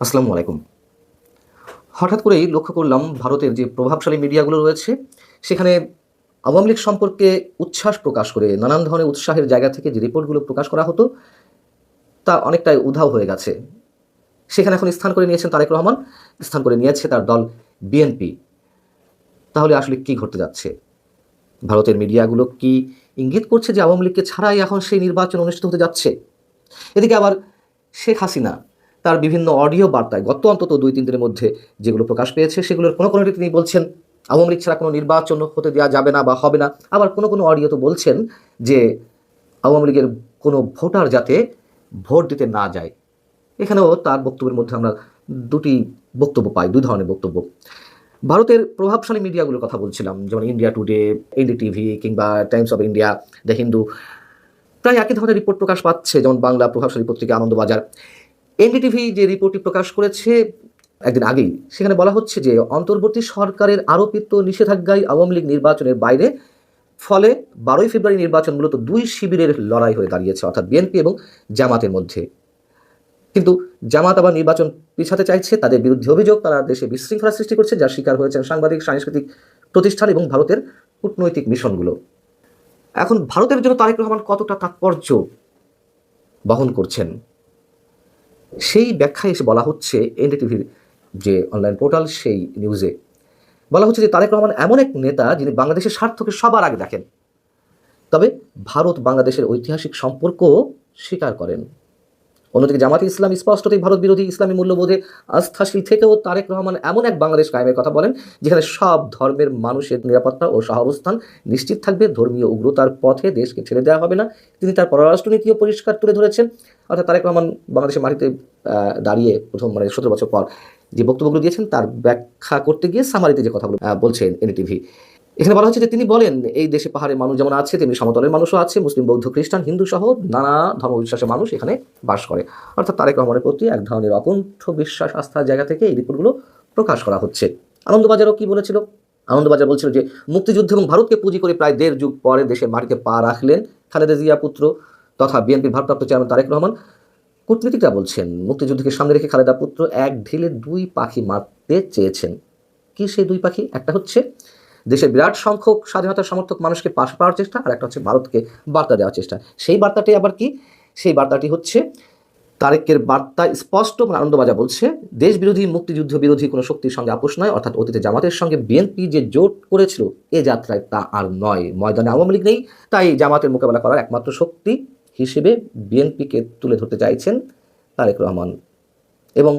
আসসালামু আলাইকুম। হঠাৎ করেই লক্ষ্য করলাম ভারতের যে প্রভাবশালী মিডিয়াগুলো রয়েছে, সেখানে আওয়ামী লীগ সম্পর্কে উচ্ছ্বাস প্রকাশ করে নানান ধরনের উৎসাহের জায়গা থেকে যে রিপোর্টগুলো প্রকাশ করা হতো, তা অনেকটাই উধাও হয়ে গেছে। সেখানে এখন স্থান করে নিয়েছেন তারেক রহমান, স্থান করে নিয়েছে তার দল বিএনপি। তাহলে আসলে কি ঘটতে যাচ্ছে? ভারতের মিডিয়াগুলো কি ইঙ্গিত করছে যে আওয়ামী লীগকে ছাড়াই এখন সেই নির্বাচন অনুষ্ঠিত হতে যাচ্ছে? এদিকে আবার শেখ হাসিনা তার বিভিন্ন অডিও বার্তায় গত অন্তত ২-৩ দিনের মধ্যে যেগুলো প্রকাশ পেয়েছে, সেগুলোর কোনো তিনি বলছেন আওয়ামী লীগ ছাড়া কোনো নির্বাচন হতে দেওয়া যাবে না বা হবে না। আবার কোনো অডিও তো বলছেন যে আওয়ামী লীগের কোনো ভোটার যাতে ভোট দিতে না যায়। এখানেও তার বক্তব্যের মধ্যে আমরা দুটি বক্তব্য পাই, ২ ধরনের বক্তব্য। ভারতের প্রভাবশালী মিডিয়াগুলোর কথা বলছিলাম, যেমন ইন্ডিয়া টুডে, এনডিটিভি কিংবা Times of India, the Hindu, প্রায় একই ধরনের রিপোর্ট প্রকাশ পাচ্ছে। যেমন বাংলা প্রভাবশালী পত্রিকা আনন্দবাজার, এনডিটিভি যে রিপোর্টটি প্রকাশ করেছে একদিন আগেই, সেখানে বলা হচ্ছে যে অন্তর্বর্তী সরকারের আরোপিত নিষেধাজ্ঞায় আওয়ামী লীগ নির্বাচনের বাইরে, ফলে ১২ই ফেব্রুয়ারি নির্বাচন মূলত ২ শিবিরের লড়াই হয়ে দাঁড়িয়েছে, অর্থাৎ বিএনপি এবং জামাতের মধ্যে। কিন্তু জামাত আবার নির্বাচন পিছাতে চাইছে। তাদের বিরুদ্ধে অভিযোগ তারা দেশে বিশৃঙ্খলা সৃষ্টি করছে, যার শিকার হয়েছেন সাংবাদিক, সাংস্কৃতিক প্রতিষ্ঠান এবং ভারতের কূটনৈতিক মিশনগুলো। এখন ভারতের জন্য তারেক রহমান কতটা তাৎপর্য বহন করছেন, সেই ব্যাখ্যায় এসে বলা হচ্ছে এনডিটিভির যে অনলাইন পোর্টাল, সেই নিউজে বলা হচ্ছে যে তারেক রহমান এমন এক নেতা যিনি বাংলাদেশের স্বার্থকে সবার আগে দেখেন, তবে ভারত বাংলাদেশের ঐতিহাসিক সম্পর্কও স্বীকার করেন। অন্যদিকে জামাতে ইসলাম স্পষ্টতই ভারত বিরোধী, ইসলামী মূল্যবোধে আস্থাশীল থেকেও তারেক রহমান এমন এক বাংলাদেশ কায়েমের কথা বলেন যেখানে সব ধর্মের মানুষের নিরাপত্তা ও সহাবস্থান নিশ্চিত থাকবে, ধর্মীয় উগ্রতার পথে দেশকে ছেড়ে দেওয়া হবে না। তিনি তার পররাষ্ট্রনীতিও পরিষ্কার তুলে ধরেছেন। অর্থাৎ তারেক রহমান বাংলাদেশের মাটিতে দাঁড়িয়ে প্রথম ১৭ বছর পর যে বক্তব্যগুলো দিয়েছেন, তার ব্যাখ্যা করতে গিয়ে সামারিতে যে কথাগুলো বলছেন এনডিটিভি, এখানে বলা হচ্ছে যে তিনি বলেন এই দেশে পাহাড়ের মানুষ যেমন আছে, তেমনি সমতলের মানুষও আছে, মুসলিম, বৌদ্ধ, খ্রিস্টান, হিন্দু সহ নানা ধর্মবিশ্বাসের মানুষ এখানে বাস করে। অর্থাৎ তারেক রহমানের প্রতি এক ধরনের অকুণ্ঠ বিশ্বাস, আস্থার জায়গা থেকে এই রিপোর্টগুলো প্রকাশ করা হচ্ছে। আনন্দবাজারও কি বলেছিল? আনন্দবাজার বলছিল যে মুক্তিযুদ্ধ এবং ভারতকে পুঁজি করে প্রায় ১.৫ যুগ পরে দেশের মাটিতে পা রাখলেন খালেদা জিয়া পুত্র তথা বিএনপির ভারপ্রাপ্ত চেয়ারম্যান তারেক রহমান। কূটনীতিকরা বলছেন মুক্তিযুদ্ধকে সামনে রেখে খালেদা পুত্র এক ঢিলে ২ পাখি মারতে চেয়েছেন। কি সেই ২ পাখি? একটা হচ্ছে দেশের বিরাট সংখ্যক স্বাধীনতার সমর্থক মানুষকে পাশে পাওয়ার চেষ্টা, আর একটা হচ্ছে ভারতকে বার্তা দেওয়ার চেষ্টা। সেই বার্তাটি আবার কি? সেই বার্তাটি হচ্ছে তারেকের বার্তা স্পষ্ট, আনন্দবাজার বলছে দেশ বিরোধী, মুক্তিযুদ্ধ বিরোধী কোনো শক্তির সঙ্গে আপোষ নয়, অর্থাৎ অতীতে জামাতের সঙ্গে বিএনপি যে জোট করেছিল এ যাত্রায় তা আর নয়। ময়দানে আওয়ামী লীগ নেই, তাই জামাতের মোকাবেলা করার একমাত্র শক্তি হিসেবে বিএনপিকে তুলে ধরতে চাইছেন তারেক রহমান। এবং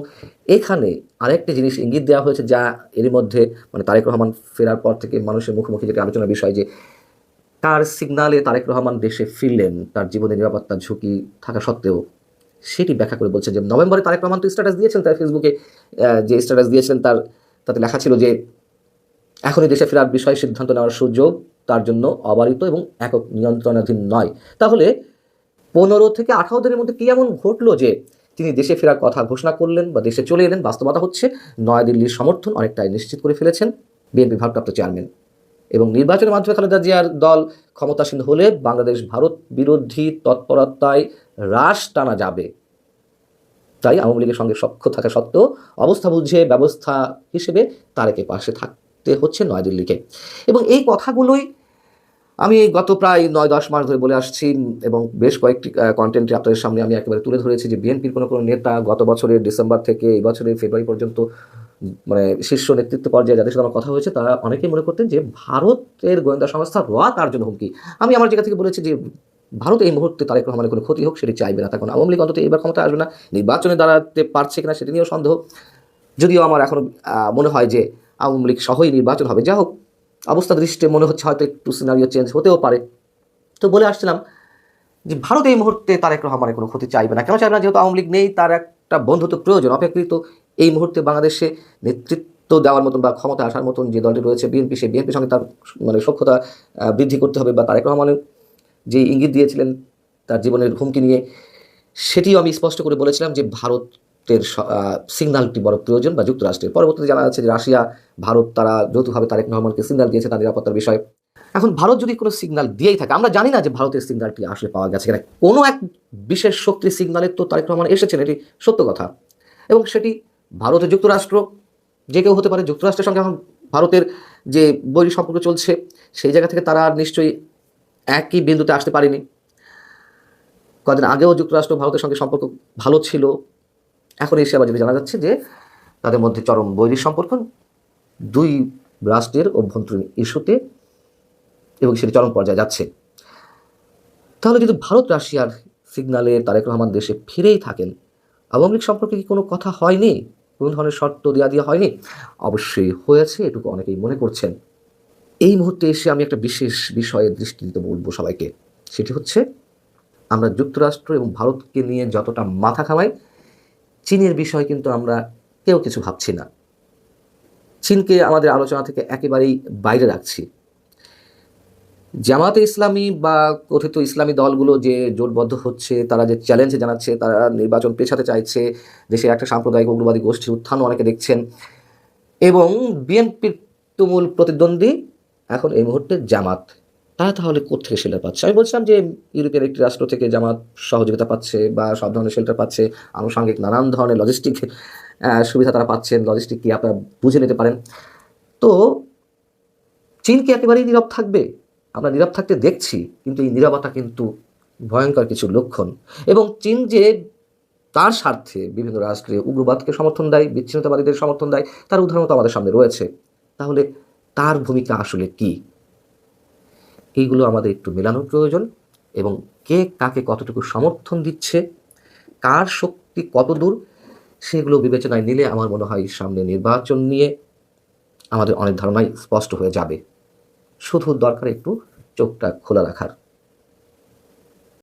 এখানে আরেকটি জিনিস ইঙ্গিত দেওয়া হয়েছে, যা এরই মধ্যে তারেক রহমান ফেরার পর থেকে মানুষের মুখোমুখি যেটি আলোচনার বিষয়, যে তার সিগনালে তারেক রহমান দেশে ফিরলেন তার জীবনের নিরাপত্তার ঝুঁকি থাকা সত্ত্বেও। সেটি ব্যাখ্যা করে বলছে যে নভেম্বরে তারেক রহমান তো স্ট্যাটাস দিয়েছেন, তার ফেসবুকে যে স্ট্যাটাস দিয়েছিলেন তাতে লেখা ছিল যে এখনই দেশে ফেরার বিষয়ে সিদ্ধান্ত নেওয়ার সুযোগ তার জন্য অবারিত এবং একক নিয়ন্ত্রণাধীন নয়। তাহলে ১৫ থেকে ১৮ দিনের মধ্যে কি এমন ঘটলো যে তিনি দেশে ফেরার কথা ঘোষণা করলেন বা দেশে চলে এলেন? বাস্তবতা হচ্ছে নয়াদিল্লির সমর্থন অনেকটাই নিশ্চিত করে ফেলেছেন বিএনপি ভারপ্রাপ্ত চেয়ারম্যান, এবং নির্বাচনের মাধ্যমে খালেদা জিয়ার দল ক্ষমতাসীন হলে বাংলাদেশ ভারত বিরোধী তৎপরতায় হ্রাস টানা যাবে। তাই আওয়ামী লীগের সঙ্গে সখ্য থাকা সত্ত্বেও অবস্থা বুঝে ব্যবস্থা হিসেবে তারেকের পাশে থাকতে হচ্ছে নয়াদিল্লিকে। এবং এই কথাগুলোই আমি গত প্রায় ৯-১০ মাস ধরে বলে আসছি, এবং বেশ কয়েকটি কন্টেন্টে আপনাদের সামনে আমি একেবারে তুলে ধরেছি যে বিএনপির কোনো নেতা গত বছরের ডিসেম্বর থেকে এই বছরের ফেব্রুয়ারি পর্যন্ত শীর্ষ নেতৃত্ব পর্যায়ে যাদের সাথে আমার কথা হয়েছে, তারা অনেকেই মনে করতেন যে ভারতের গোয়েন্দা সংস্থা র তার জন্য হুমকি। আমি আমার জায়গা থেকে বলেছি যে ভারত এই মুহূর্তে তারেক রহমানের কোনো ক্ষতি হোক সেটি চাইবে না। তখন আওয়ামী লীগ অন্তত এবার ক্ষমতায় আসবে না, নির্বাচনে দাঁড়াতে পারছে কিনা সেটি নিয়েও সন্দেহ। যদিও আমার এখনও মনে হয় যে আওয়ামী লীগ সহই নির্বাচন হবে। যা হোক, অবস্থা দৃষ্টে মনে হচ্ছে হয়তো একটু সিনারিও চেঞ্জ হতেও পারে। তো বলে আসছিলাম যে ভারত এই মুহূর্তে তারেক রহমানের কোনো ক্ষতি চাইবে না। কেন চাইবে না? যেহেতু আওয়ামী লীগ নেই, তার একটা বন্ধুত্ব প্রয়োজন, অপেক্ষিত এই মুহূর্তে বাংলাদেশে নেতৃত্ব দেওয়ার মতন বা ক্ষমতা আসার মতন যে দলটি রয়েছে বিএনপি, সেই বিএনপির সঙ্গে তার সখ্যতা বৃদ্ধি করতে হবে। বা তারেক রহমানের যে ইঙ্গিত দিয়েছিলেন তার জীবনের হুমকি নিয়ে, সেটিও আমি স্পষ্ট করে বলেছিলাম যে ভারতের সিগন্যালটি বড় প্রয়োজন, বা যুক্তরাষ্ট্রের। পরবর্তীতে জানা যাচ্ছে যে রাশিয়া, ভারত তারা যৌথভাবে তারেক রহমানকে সিগন্যাল দিয়েছে তার নিরাপত্তার বিষয়ে। এখন ভারত যদি কোনো সিগন্যাল দিয়েই থাকে, আমরা জানি না যে ভারতের সিগন্যালটি আসলে পাওয়া গেছে কিনা। কোনো এক বিশেষ শক্তির সিগন্যালে তো তারেক রহমান এসেছেন, এটি সত্য কথা, এবং সেটি ভারতের যুক্তরাষ্ট্র, যে কেউ হতে পারে, যুক্তরাষ্ট্রের সঙ্গে এখন ভারতের যে বৈরী সম্পর্ক চলছে সেই জায়গা থেকে তারা নিশ্চয়ই একই বিন্দুতে আসতে পারেনি। কদিন আগেও যুক্তরাষ্ট্র ভারতের সঙ্গে সম্পর্ক ভালো ছিল, এখন এসে আবার যদি জানা যাচ্ছে যে তাদের মধ্যে চরম বৈরী সম্পর্ক দুই রাষ্ট্রের অভ্যন্তরীণ ইস্যুতে, এবং সেটি চরম পর্যায়ে যাচ্ছে। তাহলে যদি ভারত রাশিয়ার সিগনালে তারেক রহমান দেশে ফিরেই থাকেন, আওয়ামী লীগ সম্পর্কে কি কোনো কথা হয়নি, কোনো ধরনের শর্ত দেওয়া হয়নি? অবশ্যই হয়েছে, এটুকু অনেকেই মনে করছেন। এই মুহূর্তে এসে আমি একটা বিশেষ বিষয়ে দৃষ্টি দিতে বলবো সবাইকে, সেটি হচ্ছে আমরা যুক্তরাষ্ট্র এবং ভারতকে নিয়ে যতটা মাথা ঘামাই, চীনের বিষয়ে কিন্তু আমরা কেউ কিছু ভাবছি না। চীনকে আমাদের আলোচনা থেকে একেবারেই বাইরে রাখছি। জামাতে ইসলামী বা কথিত ইসলামী দলগুলো যে জোটবদ্ধ হচ্ছে, তারা যে চ্যালেঞ্জ জানাচ্ছে, তারা নির্বাচন পেছাতে চাইছে, দেশে একটা সাম্প্রদায়িক উগ্রবাদী গোষ্ঠীর উত্থান অনেকে দেখছেন, এবং বিএনপির তুমুল প্রতিদ্বন্দ্বী এখন এই মুহূর্তে জামাত, তারা তাহলে কোত্থেকে শেল্টার পাচ্ছে? আমি বলছিলাম যে ইউরোপের একটি রাষ্ট্র থেকে জামাত সহযোগিতা পাচ্ছে বা সব ধরনের শেল্টার পাচ্ছে, আনুষঙ্গিক নানান ধরনের লজিস্টিক সুবিধা তারা পাচ্ছেন, লজিস্টিক কি আপনারা বুঝে নিতে পারেন। তো চীন কি একেবারেই নীরব থাকবে? আমরা নীরব থাকতে দেখছি, কিন্তু এই নীরবতা কিন্তু ভয়ঙ্কর কিছু লক্ষণ। এবং চীন যে তার স্বার্থে বিভিন্ন রাষ্ট্রে উগ্রবাদকে সমর্থন দেয়, বিচ্ছিন্নতাবাদীদের সমর্থন দেয়, তার উদাহরণ তো আমাদের সামনে রয়েছে। তাহলে তার ভূমিকা আসলে কি? এইগুলো আমাদের একটু মেলানোর প্রয়োজন, এবং কে কাকে কতটুকু সমর্থন দিচ্ছে, কার শক্তি কত দূর, সেগুলো বিবেচনায় নিলে আমার মনে হয় সামনে নির্বাচন নিয়ে আমাদের অনেক ধারণাই স্পষ্ট হয়ে যাবে। শুধু দরকার একটু চোখটা খোলা রাখার।